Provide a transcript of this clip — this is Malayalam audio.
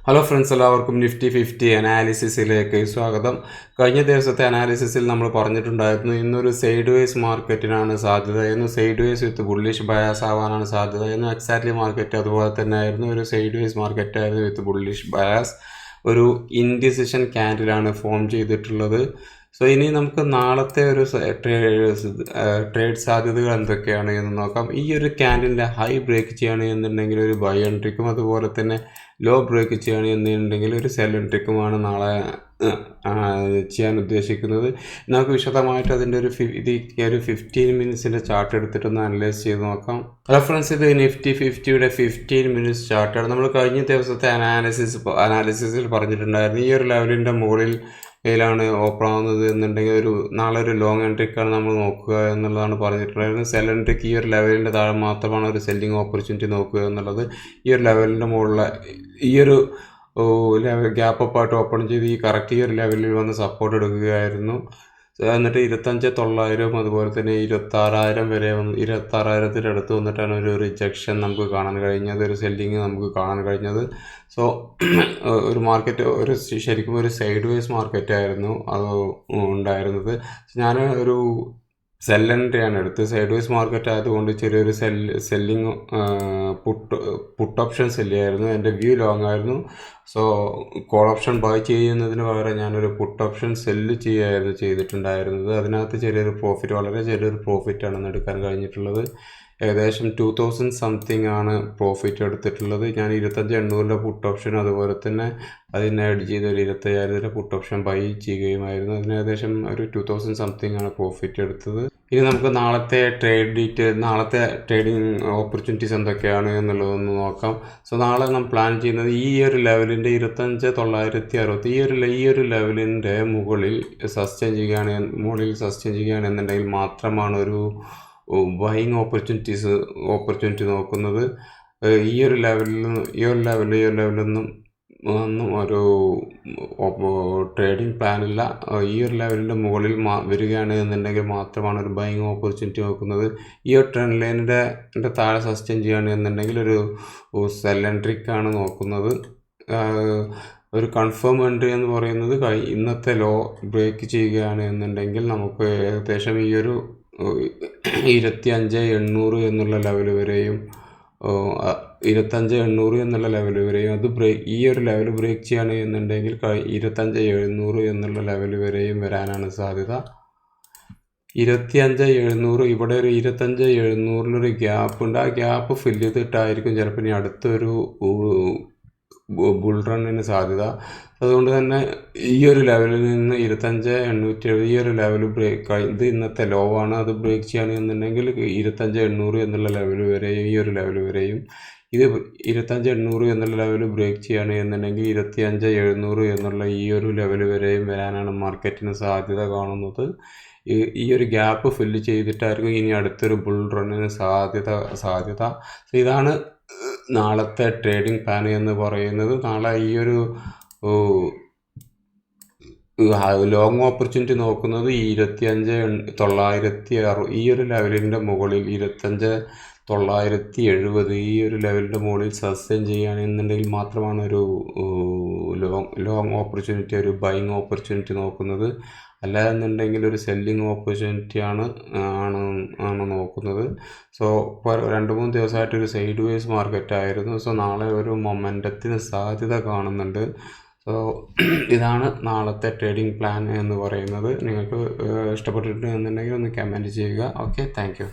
ഹലോ ഫ്രണ്ട്സ്, എല്ലാവർക്കും നിഫ്റ്റി 50 അനാലിസിസിലേക്ക് സ്വാഗതം. കഴിഞ്ഞ ദിവസത്തെ അനാലിസിസിൽ നമ്മൾ പറഞ്ഞിട്ടുണ്ടായിരുന്നു ഇന്നൊരു സൈഡ് വേസ് മാർക്കറ്റിനാണ് സാധ്യത എന്ന്. സൈഡ് വേസ് വിത്ത് ബുള്ളിഷ് ബയാസ് ആവാനാണ് സാധ്യത എന്ന്. എക്സാക്ട്ലി മാർക്കറ്റ് അതുപോലെ തന്നെ ആയിരുന്നു. ഒരു സൈഡ് വേസ് മാർക്കറ്റ് ആയിരുന്നു വിത്ത് ബുള്ളിഷ് ബയാസ്. ഒരു ഇൻഡിസിഷൻ ക്യാൻഡിലാണ് ഫോം ചെയ്തിട്ടുള്ളത്. സോ ഇനി നമുക്ക് നാളത്തെ ഒരു ട്രേഡ് സാധ്യതകൾ എന്തൊക്കെയാണ് എന്ന് നോക്കാം. ഈ ഒരു ക്യാൻഡിലിൻ്റെ ഹൈ ബ്രേക്ക് ചെയ്യുകയാണെന്നുണ്ടെങ്കിൽ ഒരു ബൈ എൻട്രിക്കും, അതുപോലെ തന്നെ ലോ ബ്രേക്ക് ചെയ്യുകയാണെന്നുണ്ടെങ്കിൽ ഒരു സെൽ എൻട്രിക്കുമാണ് നാളെ ചെയ്യാൻ ഉദ്ദേശിക്കുന്നത്. നമുക്ക് വിശദമായിട്ട് അതിൻ്റെ ഒരു 15 മിനിറ്റ്സിൻ്റെ ചാർട്ട് എടുത്തിട്ടൊന്ന് അനലൈസ് ചെയ്ത് നോക്കാം. റെഫറൻസ് ഇത് നിഫ്റ്റി 50യുടെ 15 മിനിറ്റ്സ് ചാർട്ടാണ്. നമ്മൾ കഴിഞ്ഞ ദിവസത്തെ അനാലിസിസിൽ പറഞ്ഞിട്ടുണ്ടായിരുന്നു ഈ ഒരു ലെവലിൻ്റെ മുകളിൽ ാണ് ഓപ്പൺ ആവുന്നത് എന്നുണ്ടെങ്കിൽ നാളെ ഒരു ലോങ് എൻട്രിക്കാണ് നമ്മൾ നോക്കുക എന്നുള്ളതാണ് പറഞ്ഞിട്ടുണ്ടായിരുന്നത്. സെൽ എൻട്രിക്ക് ഈ ഒരു ലെവലിൻ്റെ താഴെ മാത്രമാണ് ഒരു സെല്ലിംഗ് ഓപ്പർച്യൂണിറ്റി നോക്കുക എന്നുള്ളത്. ഈ ഒരു ലെവലിൻ്റെ മുകളിൽ ഈ ഒരു ഗ്യാപ്പ് അപ്പായിട്ട് ഓപ്പൺ ചെയ്ത് ഈ കറക്റ്റ് ഈ ഒരു ലെവലിൽ വന്ന് സപ്പോർട്ട് എടുക്കുകയായിരുന്നു. എന്നിട്ട് 25,900 അതുപോലെ തന്നെ 26,000 വരെ 26,000 അടുത്ത് വന്നിട്ടാണ് ഒരു റിജക്ഷൻ നമുക്ക് കാണാൻ കഴിഞ്ഞത്, ഒരു സെല്ലിങ് നമുക്ക് കാണാൻ കഴിഞ്ഞത്. സോ ഒരു മാർക്കറ്റ് ശരിക്കും ഒരു സൈഡ് വേസ് മാർക്കറ്റ് ആയിരുന്നു അത് ഉണ്ടായിരുന്നത്. ഞാൻ ഒരു സെൽ എൻട്രിയാണ് എടുത്ത്. സൈഡ് വേസ് മാർക്കറ്റ് ആയതുകൊണ്ട് ചെറിയൊരു സെല്ലിങ് പുട്ട് ഓപ്ഷൻ സെല്ലിയായിരുന്നു. എൻ്റെ വ്യൂ ലോങ് ആയിരുന്നു. സോ കോൾ ഓപ്ഷൻ ബൈ ചെയ്യുന്നതിന് പകരം ഞാനൊരു പുട്ട് ഓപ്ഷൻ സെല്ല് ചെയ്യുകയായിരുന്നു ചെയ്തിട്ടുണ്ടായിരുന്നത്. അതിനകത്ത് വളരെ ചെറിയൊരു പ്രോഫിറ്റാണ് എടുക്കാൻ കഴിഞ്ഞിട്ടുള്ളത്. ഏകദേശം 2000 സംതിങ് ആണ് പ്രോഫിറ്റ് എടുത്തിട്ടുള്ളത്. ഞാൻ 25,800 പുട്ട് ഓപ്ഷൻ അതുപോലെ തന്നെ അതിനെ ആഡ് ചെയ്ത് ഒരു 25,000 പുട്ട് ഓപ്ഷൻ ബൈ ചെയ്യുകയുമായിരുന്നു. അതിന് ഏകദേശം ഒരു 2000 സംതിങ് ആണ് പ്രോഫിറ്റ് എടുത്തത്. ഇനി നമുക്ക് നാളത്തെ നാളത്തെ ട്രേഡിംഗ് ഓപ്പർച്യൂണിറ്റീസ് എന്തൊക്കെയാണ് എന്നുള്ളതൊന്ന് നോക്കാം. സോ നാളെ നമ്മൾ പ്ലാൻ ചെയ്യുന്നത് ഈ ഒരു ലെവലിൻ്റെ 25,960 ഈ ഒരു ലെവലിൻ്റെ മുകളിൽ സസ്റ്റെയിൻ ചെയ്യുകയാണെന്നുണ്ടെങ്കിൽ മാത്രമാണ് ഒരു ബൈയിങ് ഓപ്പർച്യൂണിറ്റി നോക്കുന്നത്. ഈ ഒരു ലെവലിലൊന്നും ഒരു ട്രേഡിംഗ് പ്ലാനില്ല. ഈ ഒരു ലെവലിൻ്റെ മുകളിൽ വരികയാണ് എന്നുണ്ടെങ്കിൽ മാത്രമാണ് ഒരു ബൈയിങ് ഓപ്പർച്യൂണിറ്റി നോക്കുന്നത്. ഈ ഒരു ട്രെൻഡ് ലൈനിൻ്റെ താഴെ സസ്റ്റെയിൻ ചെയ്യുകയാണെന്നുണ്ടെങ്കിൽ ഒരു സെൽ എൻട്രിക്കാണ് നോക്കുന്നത്. ഒരു കൺഫേം എൻട്രി എന്ന് പറയുന്നത് ഇന്നത്തെ ലോ ബ്രേക്ക് ചെയ്യുകയാണ് എന്നുണ്ടെങ്കിൽ നമുക്ക് ഏകദേശം ഈ ഒരു 25,800 എന്നുള്ള ലെവൽ വരെയും 25,800 എന്നുള്ള ലെവൽ വരെയും ഈ ഒരു ലെവൽ ബ്രേക്ക് ചെയ്യുകയാണ് എന്നുണ്ടെങ്കിൽ 25,700 എന്നുള്ള ലെവൽ വരെയും വരാനാണ് സാധ്യത. 25,700 ഇവിടെ ഒരു 25,700 ഗ്യാപ്പ് ഉണ്ട്. ആ ഗ്യാപ്പ് ഫില്ല് ചെയ്തിട്ടായിരിക്കും ചിലപ്പോൾ ഇനി അടുത്തൊരു ബുൾ റണ്ണിന് സാധ്യത. അതുകൊണ്ട് തന്നെ ഈ ഒരു ലെവലിൽ നിന്ന് 25,870 ഈ ഒരു ലെവൽ ഇത് ഇന്നത്തെ ലോ ആണ്. അത് ബ്രേക്ക് ചെയ്യുകയാണെന്നുണ്ടെങ്കിൽ 25,800 എന്നുള്ള ലെവൽ വരെയും ഈ ഒരു ലെവൽ വരെയും, ഇത് 25,800 എന്നുള്ള ലെവൽ ബ്രേക്ക് ചെയ്യുകയാണെന്നുണ്ടെങ്കിൽ 25,700 എന്നുള്ള ഈ ഒരു ലെവൽ വരെയും വരാനാണ് മാർക്കറ്റിന് സാധ്യത കാണുന്നത്. ഈ ഒരു ഗ്യാപ്പ് ഫില്ല് ചെയ്തിട്ടായിരിക്കും ഇനി അടുത്തൊരു ബുൾ റണ്ണിന് സാധ്യത. സോ ഇതാണ് നാളത്തെ ട്രേഡിംഗ് പ്ലാൻ എന്ന് പറയുന്നത്. നാളെ ഈ ഒരു ലോങ് ഓപ്പർച്യൂണിറ്റി നോക്കുന്നത് 25,960 ഈ ഒരു ലെവലിൻ്റെ മുകളിൽ 25,970 ഈ ഒരു ലെവലിൻ്റെ മുകളിൽ സസ്റ്റെയിൻ ചെയ്യുകയാണെന്നുണ്ടെങ്കിൽ മാത്രമാണ് ഒരു ലോങ് ഓപ്പർച്യൂണിറ്റി, ഒരു ബൈയിങ് ഓപ്പർച്യൂണിറ്റി നോക്കുന്നത്. അല്ല എന്നുണ്ടെങ്കിൽ ഒരു സെല്ലിങ് ഓപ്പർച്യൂണിറ്റി ആണ് നോക്കുന്നത്. സോ ഇപ്പോൾ 2-3 ദിവസമായിട്ടൊരു സൈഡ് വേസ് മാർക്കറ്റ് ആയിരുന്നു. സോ നാളെ ഒരു മൊമെൻറ്റത്തിന് സാധ്യത കാണുന്നുണ്ട്. സോ ഇതാണ് നാളത്തെ ട്രേഡിംഗ് പ്ലാൻ എന്ന് പറയുന്നത്. നിങ്ങൾക്ക് ഇഷ്ടപ്പെട്ടിട്ടുണ്ടെന്നുണ്ടെങ്കിൽ ഒന്ന് കമൻറ്റ് ചെയ്യുക. Okay, thank you.